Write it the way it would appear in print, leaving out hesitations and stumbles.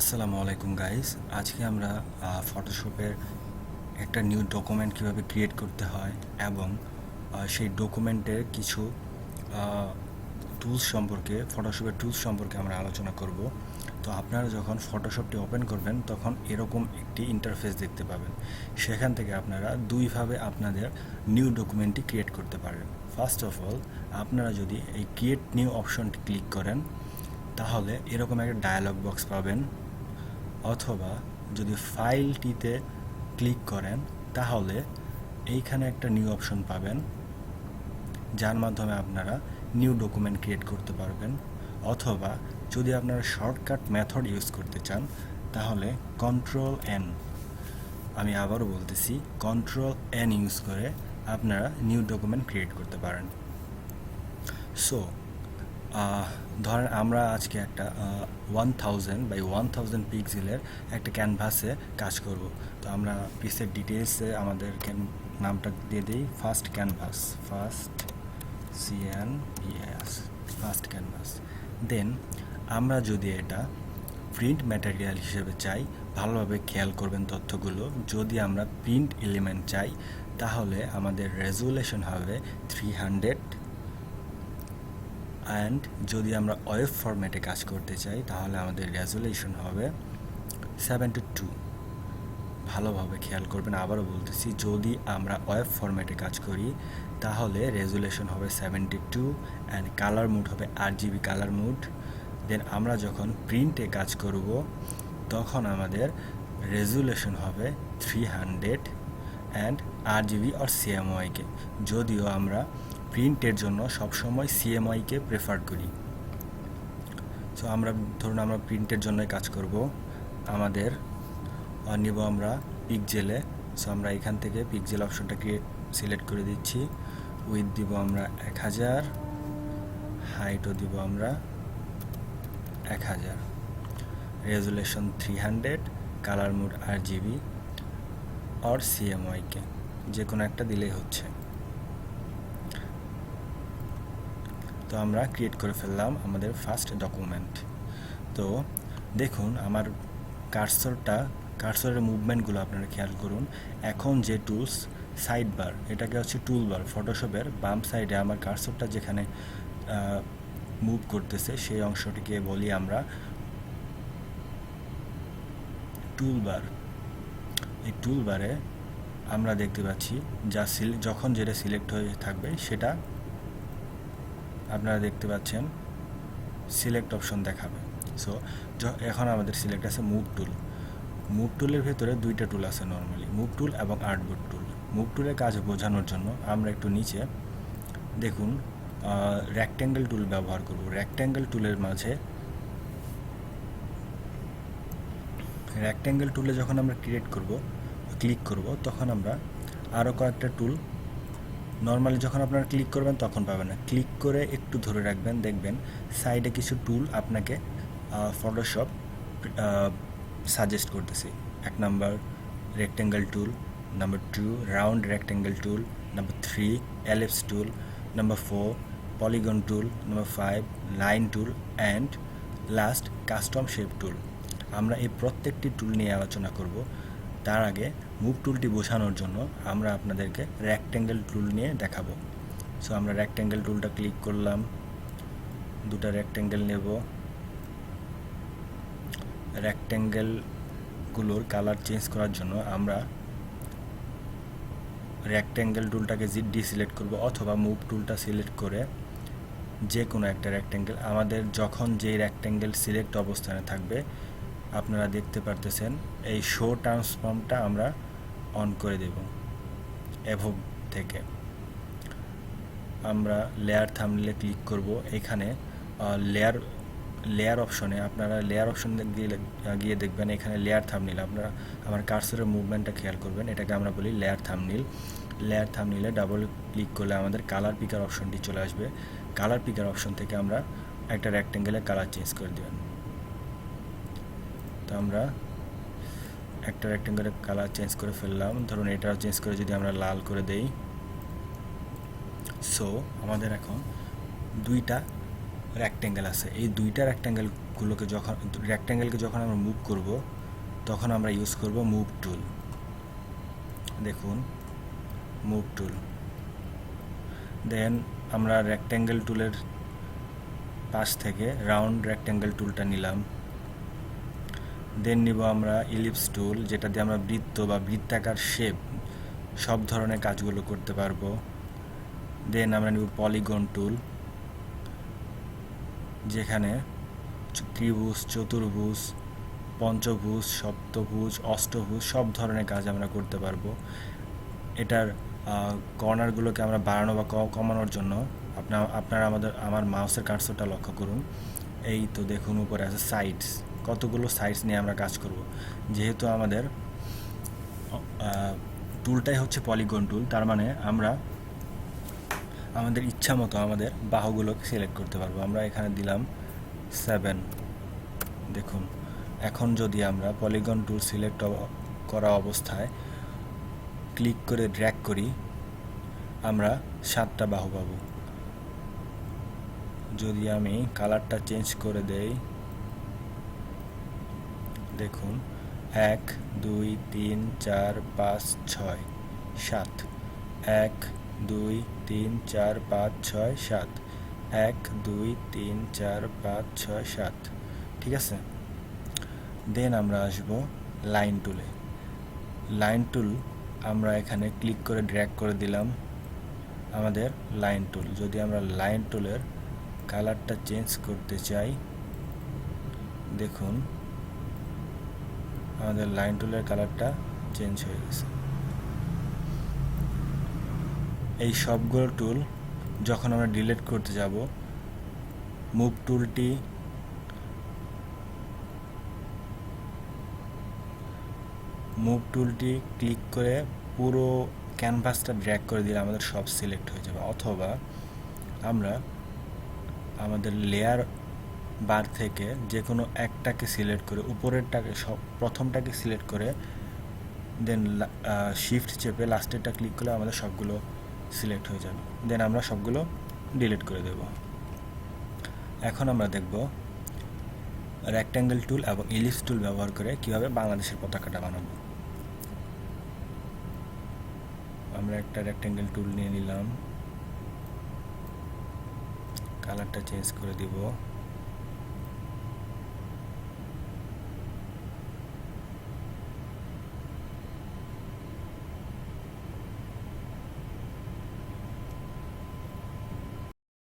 আসসালামু আলাইকুম গাইস। আজকে আমরা ফটোশপের একটা নিউ ডকুমেন্ট কিভাবে ক্রিয়েট করতে হয় এবং সেই ডকুমেন্টের কিছু টুলস সম্পর্কে, ফটোশপের টুলস সম্পর্কে আমরা আলোচনা করব। তো আপনারা যখন ফটোশপটি ওপেন করবেন তখন এরকম একটি ইন্টারফেস দেখতে পাবেন। সেখান থেকে আপনারা দুইভাবে আপনাদের নিউ ডকুমেন্টটি ক্রিয়েট করতে পারেন। ফার্স্ট অফ অল, আপনারা যদি এই ক্রিয়েট নিউ অপশনটি ক্লিক করেন তাহলে এরকম একটা ডায়ালগ বক্স পাবেন, অথবা যদি ফাইলটিতে ক্লিক করেন তাহলে এইখানে একটা নিউ অপশন পাবেন, যার মাধ্যমে আপনারা নিউ ডকুমেন্ট ক্রিয়েট করতে পারবেন। অথবা যদি আপনারা শর্টকাট মেথড ইউজ করতে চান তাহলে কন্ট্রোল এন, আমি আবারও বলতেছি, কন্ট্রোল এন ইউজ করে আপনারা নিউ ডকুমেন্ট ক্রিয়েট করতে পারেন। সো ধরেন আমরা আজকে একটা 1000 by 1000 পিক্সেলের একটা ক্যানভাসে কাজ করব। তো আমরা পিসের ডিটেলসে আমাদের নামটা দিয়ে দিই ফার্স্ট ক্যানভাস, ফার্স্ট ক্যানভাস। দেন আমরা যদি এটা প্রিন্ট ম্যাটেরিয়াল হিসেবে চাই, ভালোভাবে খেয়াল করবেন তথ্যগুলো, যদি আমরা প্রিন্ট এলিমেন্ট চাই তাহলে আমাদের রেজুলেশন হবে 300, অ্যান্ড যদি আমরা ওয়েব ফরম্যাটে কাজ করতে চাই তাহলে আমাদের রেজুলেশন হবে 72। ভালোভাবে খেয়াল করবেন, আবারও বলতেছি, যদি আমরা ওয়েব ফরম্যাটে কাজ করি তাহলে রেজুলেশন হবে 72 অ্যান্ড কালার মুড হবে RGB কালার মুড। দেন আমরা যখন প্রিন্টে কাজ করব তখন আমাদের রেজুলেশন হবে 300 অ্যান্ড RGB আর CMYK, যদিও আমরা প্রিন্টের জন্য সবসময় CMYK প্রেফার করি। সো আমরা ধরুন আমরা প্রিন্টের জন্যই কাজ করব, আমাদের নিব আমরা পিক্সেলে। সো আমরা এখান থেকে পিক্সেল অপশনটাকে সিলেক্ট করে দিচ্ছি। উইথ দিব আমরা 1000, হাইটও দিব আমরা 1000, রেজুলেশন 300, কালার মুড RGB আর CMYK, যে কোনো একটা দিলেই হচ্ছে। তো আমরা ক্রিয়েট করে ফেললাম আমাদের ফার্স্ট ডকুমেন্ট। তো দেখুন আমার কার্সরের মুভমেন্টগুলো আপনারা খেয়াল করুন। এখন যে টুলস সাইড বার, এটাকে হচ্ছে টুল বার, ফটোশপের বাম সাইডে আমার কার্সরটা যেখানে মুভ করতেছে সেই অংশটিকে বলি আমরা টুল বার। এই টুল বারে আমরা দেখতে পাচ্ছি যখন যেটা সিলেক্ট হয়ে থাকবে সেটা আপনারা দেখতে পাচ্ছেন সিলেক্ট অপশন দেখাবে। সো এখন আমাদের সিলেক্ট আছে মুভ টুলের ভেতরে দুইটা টুল আছে নর্মালি, মুভ টুল এবং আর্টবোর্ড টুল। মুভ টুলের কাজ বোঝানোর জন্য আমরা একটু নিচে দেখুন রেক্ট্যাঙ্গেল টুল ব্যবহার করব। রেক্ট্যাঙ্গেল টুলের মাঝে রেক্ট্যাঙ্গেল টুলে যখন আমরা ক্লিক করব তখন আমরা আরও কয়েকটা টুল, নর্মালি যখন আপনারা ক্লিক করবেন তখন পাবেন না, ক্লিক করে একটু ধরে রাখবেন, দেখবেন সাইডে কিছু টুল আপনাকে ফটোশপ সাজেস্ট করতেছি। 1 number rectangle tool, number 2 round rectangle tool, number 3 ellipse tool, number 4 polygon tool, number 5 line tool and last custom shape tool. আমরা এই প্রত্যেকটি টুল নিয়ে আলোচনা করব। তার আগে মুভ টুলটি বোঝানোর জন্য আমরা আপনাদেরকে রেক্ট্যাঙ্গেল টুল নিয়ে দেখাবো। সো আমরা রেক্ট্যাঙ্গেল টুলটা ক্লিক করলাম, দুটো রেক্ট্যাঙ্গেল নেব। রেক্ট্যাঙ্গেলগুলোর কালার চেঞ্জ করার জন্য আমরা রেক্ট্যাঙ্গেল টুলটাকে ডিসিলেক্ট করব, অথবা মুভ টুলটা সিলেক্ট করে যে কোনো একটা রেক্ট্যাঙ্গেল, আমাদের যখন যেই রেক্ট্যাঙ্গেল সিলেক্ট অবস্থানে থাকবে আপনারা দেখতে পারতেছেন এই শো ট্রান্সফর্মটা আমরা অন করে দেব। এভব থেকে আমরা লেয়ার থাম্বনেলে ক্লিক করব। এখানে লেয়ার অপশনে আপনারা লেয়ার অপশন গিয়ে দেখবেন এখানে লেয়ার থাম্বনেল, আপনারা আমার কার্সরের মুভমেন্টটা খেয়াল করবেন, এটাকে আমরা বলি লেয়ার থাম্বনেল। লেয়ার থাম্বনেলে ডাবল ক্লিক করলে আমাদের কালার পিকার অপশনটি চলে আসবে। কালার পিকার অপশন থেকে আমরা একটা রেক্ট্যাঙ্গেলের কালার চেঞ্জ করে দেবেন। তো আমরা একটা রেক্ট্যাঙ্গেলের কালার চেঞ্জ করে ফেললাম, ধরুন এটাও চেঞ্জ করে যদি আমরা লাল করে দেই। সো আমাদের এখন দুইটা রেক্ট্যাঙ্গেল আছে। এই দুইটা রেক্ট্যাঙ্গেলকে যখন আমরা মুভ করব তখন আমরা ইউজ করব মুভ টুল। দেখুন মুভ টুল। দেন আমরা রেক্ট্যাঙ্গেল টুলের পাশ থেকে রাউন্ড রেক্ট্যাঙ্গেল টুলটা নিলাম। দেন নিব আমরা ইলিপস টুল, যেটা দিয়ে আমরা বৃত্ত বা বৃত্তাকার শেপ সব ধরনের কাজগুলো করতে পারবো। দেন আমরা নিব পলিগন টুল, যেখানে ত্রিভুজ, চতুর্ভুজ, পঞ্চভুজ, সপ্তভুজ, অষ্টভুজ সব ধরনের কাজ আমরা করতে পারবো। এটার কর্নারগুলোকে আমরা বাড়ানো বা কমানোর জন্য আপনারা আমার মাউসের কার্সরটা লক্ষ্য করুন। এই তো দেখুন উপরে আছে সাইডস, কতগুলো সাইডস নিয়ে আমরা কাজ করব। যেহেতু আমাদের টুলটাই হচ্ছে পলিগন টুল, তার মানে আমরা আমাদের ইচ্ছা মতো আমাদের বাহুগুলোকে সিলেক্ট করতে পারবো। আমরা এখানে দিলাম 7। দেখুন এখন যদি আমরা পলিগন টুল সিলেক্ট করা অবস্থায় ক্লিক করে ড্র্যাগ করি, আমরা 7টা বাহু পাবো। যদি আমি কালারটা চেঞ্জ করে দেই, দেখুন 1 2 3 4 5 6 7, 1 2 3 4 5 6 7, 1 2 3 4 5 6 7। ঠিক আছে। দেন আমরা আসব লাইন টুলে। লাইন টুল আমরা এখানে ক্লিক করে ড্র্যাগ করে দিলাম আমাদের লাইন টুল। যদি আমরা লাইন টুলের কালারটা চেঞ্জ করতে চাই, দেখুন আমাদের লাইন টুলের কালারটা চেঞ্জ হয়ে গেছে। এই সবগুলো টুল যখন আমরা ডিলিট করতে যাব, মুভ টুলটি ক্লিক করে পুরো ক্যানভাসটা ড্র্যাগ করে দিলে আমাদের সব সিলেক্ট হয়ে যাবে। অথবা আমরা আমাদের লেয়ার বার থেকে যে কোনো একটাকে সিলেক্ট করে উপরেরটাকে প্রথমটাকে সিলেক্ট করে দেন শিফট চেপে লাস্টেরটা ক্লিক করলে আমাদের সবগুলো সিলেক্ট হয়ে যাবে। দেন আমরা সবগুলো ডিলিট করে দেব। এখন আমরা দেখব রেক্ট্যাঙ্গেল টুল এবং ইলিপস টুল ব্যবহার করে কিভাবে বাংলাদেশের পতাকাটা বানাবো। আমরা একটা রেক্ট্যাঙ্গেল টুল নিয়ে নিলাম, কালারটা চেঞ্জ করে দিব।